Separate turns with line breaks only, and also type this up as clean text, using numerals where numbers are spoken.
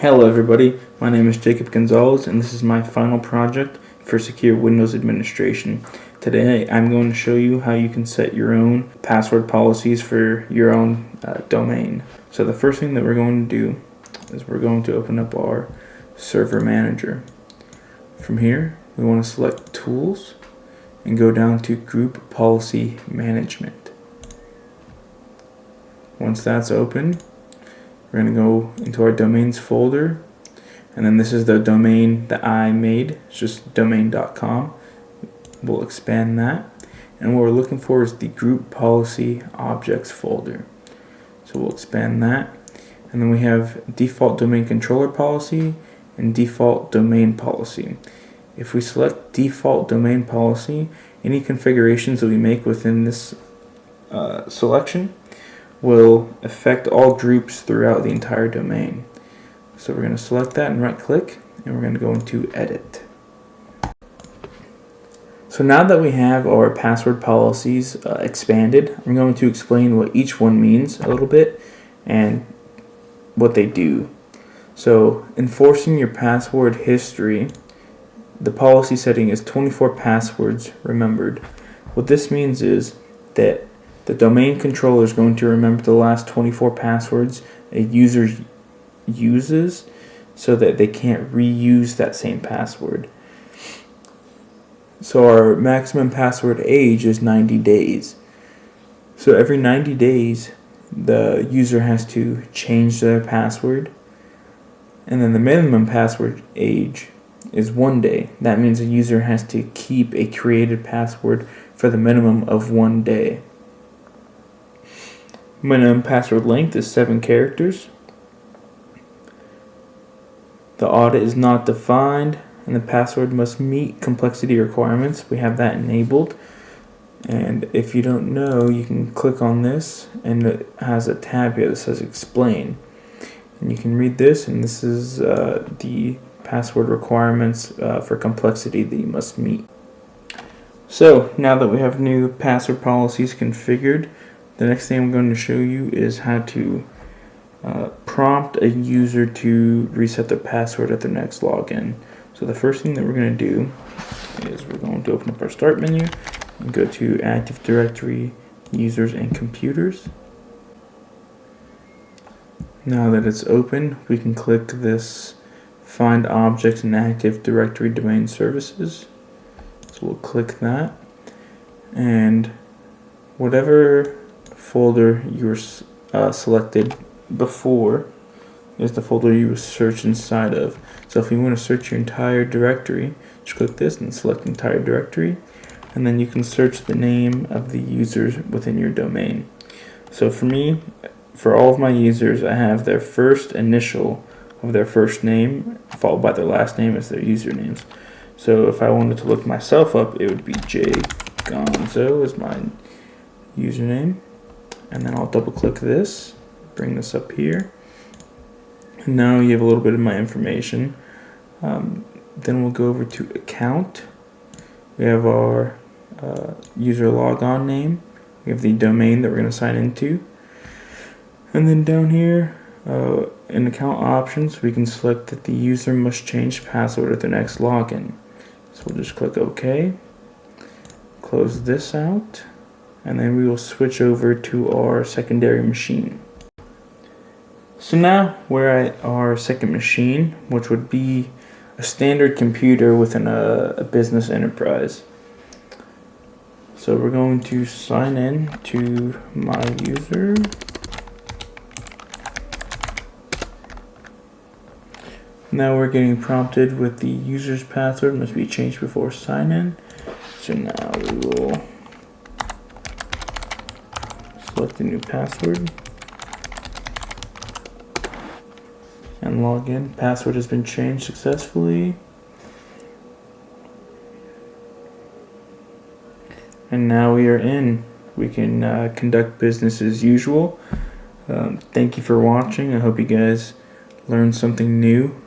Hello everybody, my name is Jacob Gonzalez and this is my final project for Secure Windows Administration. Today I'm going to show you how you can set your own password policies for your own domain. So the first thing that we're going to do is we're going to open up our server manager. From here we want to select Tools and go down to Group Policy Management. Once that's open, we're going to go into our domains folder, and then this is the domain that I made. It's just domain.com. We'll expand that, and what we're looking for is the group policy objects folder. So we'll expand that, and then we have default domain controller policy and default domain policy. If we select default domain policy, any configurations that we make within this selection will affect all groups throughout the entire domain. So we're going to select that and right click, and we're going to go into edit. So now that we have our password policies expanded, I'm going to explain what each one means a little bit and what they do. So enforcing your password history, the policy setting is 24 passwords remembered. What this means is that the domain controller is going to remember the last 24 passwords a user uses so that they can't reuse that same password. So our maximum password age is 90 days. So every 90 days the user has to change their password, and then the minimum password age is 1 day. That means a user has to keep a created password for the minimum of 1 day. Minimum password length is 7 characters. The audit is not defined, and the password must meet complexity requirements. We have that enabled. And if you don't know, you can click on this, and it has a tab here that says explain. And you can read this, and this is the password requirements for complexity that you must meet. So now that we have new password policies configured, the next thing I'm going to show you is how to prompt a user to reset their password at their next login. So the first thing that we're going to do is we're going to open up our start menu and go to Active Directory, Users and Computers. Now that it's open, we can click this Find Objects in Active Directory Domain Services. So we'll click that, and whatever folder you were selected before is the folder you will search inside of. So if you want to search your entire directory, just click this and select entire directory, and then you can search the name of the users within your domain. So for me, for all of my users, I have their first initial of their first name followed by their last name as their usernames. So if I wanted to look myself up, it would be jgonzo as my username. And then I'll double click this, bring this up here, and now you have a little bit of my information. Then we'll go over to account. We have our user logon name, we have the domain that we're going to sign into, and then down here in account options we can select that the user must change password at their next login. So we'll just click OK, close this out, and then we will switch over to our secondary machine. So now we're at our second machine, which would be a standard computer within a business enterprise. So we're going to sign in to my user. Now we're getting prompted with the user's password must be changed before sign in. So now we will select a new password and log in. Password has been changed successfully. And now we are in. We can conduct business as usual. Thank you for watching. I hope you guys learned something new.